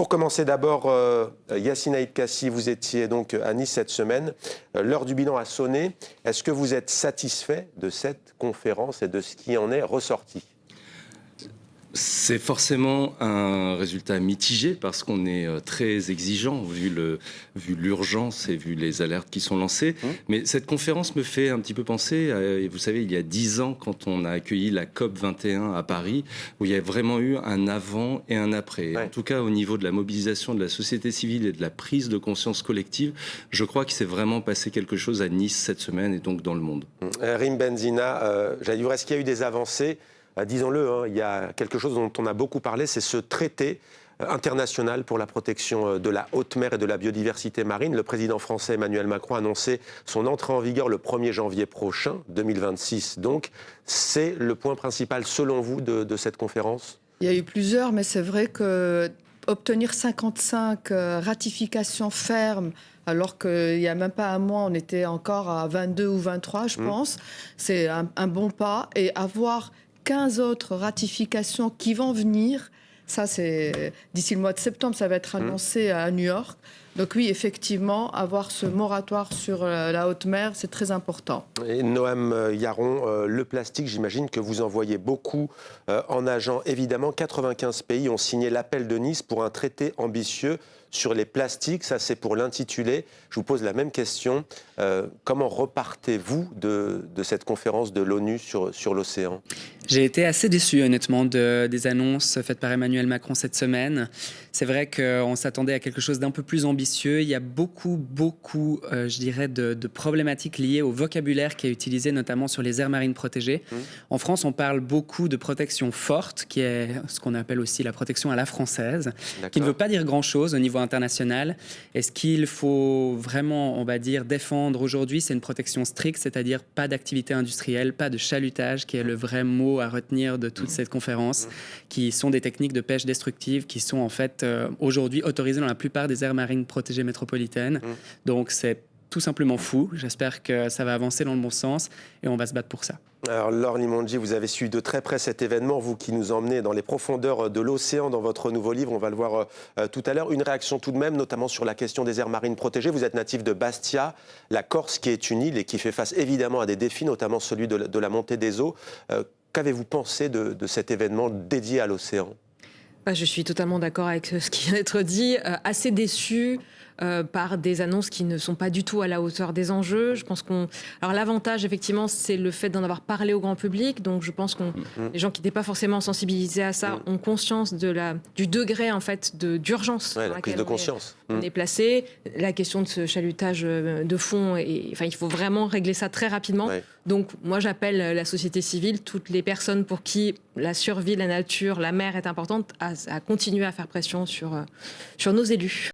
Pour commencer d'abord, Yacine Aïd Kassi, vous étiez donc à Nice cette semaine. L'heure du bilan a sonné. Est-ce que vous êtes satisfait de cette conférence et de ce qui en est ressorti ? C'est forcément un résultat mitigé parce qu'on est très exigeant vu l'urgence et vu les alertes qui sont lancées. Mais cette conférence me fait un petit peu penser à, vous savez, il y a 10 ans quand on a accueilli la COP 21 à Paris, où il y a vraiment eu un avant et un après. Ouais. En tout cas, au niveau de la mobilisation de la société civile et de la prise de conscience collective, je crois qu'il s'est vraiment passé quelque chose à Nice cette semaine et donc dans le monde. Rim Benzina, j'allais dire, est-ce qu'il y a eu des avancées ? Disons-le, il y a quelque chose dont on a beaucoup parlé, c'est ce traité international pour la protection de la haute mer et de la biodiversité marine. Le président français Emmanuel Macron a annoncé son entrée en vigueur le 1er janvier prochain, 2026. Donc, c'est le point principal, selon vous, de cette conférence ? Il y a eu plusieurs, mais c'est vrai que obtenir 55 ratifications fermes, alors qu'il n'y a même pas un mois, on était encore à 22 ou 23, je pense, c'est un bon pas. Et avoir 15 autres ratifications qui vont venir, ça c'est d'ici le mois de septembre, ça va être annoncé à New York. Donc oui, effectivement, avoir ce moratoire sur la haute mer, c'est très important. Et Noam Yaron, le plastique, j'imagine que vous en voyez beaucoup en nageant. Évidemment, 95 pays ont signé l'appel de Nice pour un traité ambitieux sur les plastiques. Ça, c'est pour l'intitulé. Je vous pose la même question. Comment repartez-vous de cette conférence de l'ONU sur l'océan ? J'ai été assez déçu, honnêtement, des annonces faites par Emmanuel Macron cette semaine. C'est vrai qu'on s'attendait à quelque chose d'un peu plus ambitieux. Il y a beaucoup, je dirais, de problématiques liées au vocabulaire qui est utilisé, notamment sur les aires marines protégées. En France, on parle beaucoup de protection forte, qui est ce qu'on appelle aussi la protection à la française, qui ne veut pas dire grand-chose au niveau international. Et ce qu'il faut vraiment, on va dire, défendre aujourd'hui, c'est une protection stricte, c'est-à-dire pas d'activité industrielle, pas de chalutage, qui est le vrai mot à retenir de toute cette conférence, qui sont des techniques de pêche destructive qui sont en fait aujourd'hui autorisées dans la plupart des aires marines protégées métropolitaines. Donc c'est tout simplement fou. J'espère que ça va avancer dans le bon sens et on va se battre pour ça. Alors Laure Limongi, vous avez suivi de très près cet événement, vous qui nous emmenez dans les profondeurs de l'océan dans votre nouveau livre, on va le voir tout à l'heure. Une réaction tout de même, notamment sur la question des aires marines protégées. Vous êtes natif de Bastia, la Corse qui est une île et qui fait face évidemment à des défis, notamment celui de la montée des eaux. Qu'avez-vous pensé de cet événement dédié à l'océan ? Je suis totalement d'accord avec ce qui vient d'être dit. Assez déçue par des annonces qui ne sont pas du tout à la hauteur des enjeux. Je pense Alors l'avantage, effectivement, c'est le fait d'en avoir parlé au grand public. Donc je pense que les gens qui n'étaient pas forcément sensibilisés à ça ont conscience du degré, en fait, d'urgence. Ouais, la prise de conscience. On est placé. La question de ce chalutage de fond, enfin, il faut vraiment régler ça très rapidement. Ouais. Donc moi, j'appelle la société civile, toutes les personnes pour qui la survie de la nature, la mer est importante, à continuer à faire pression sur nos élus.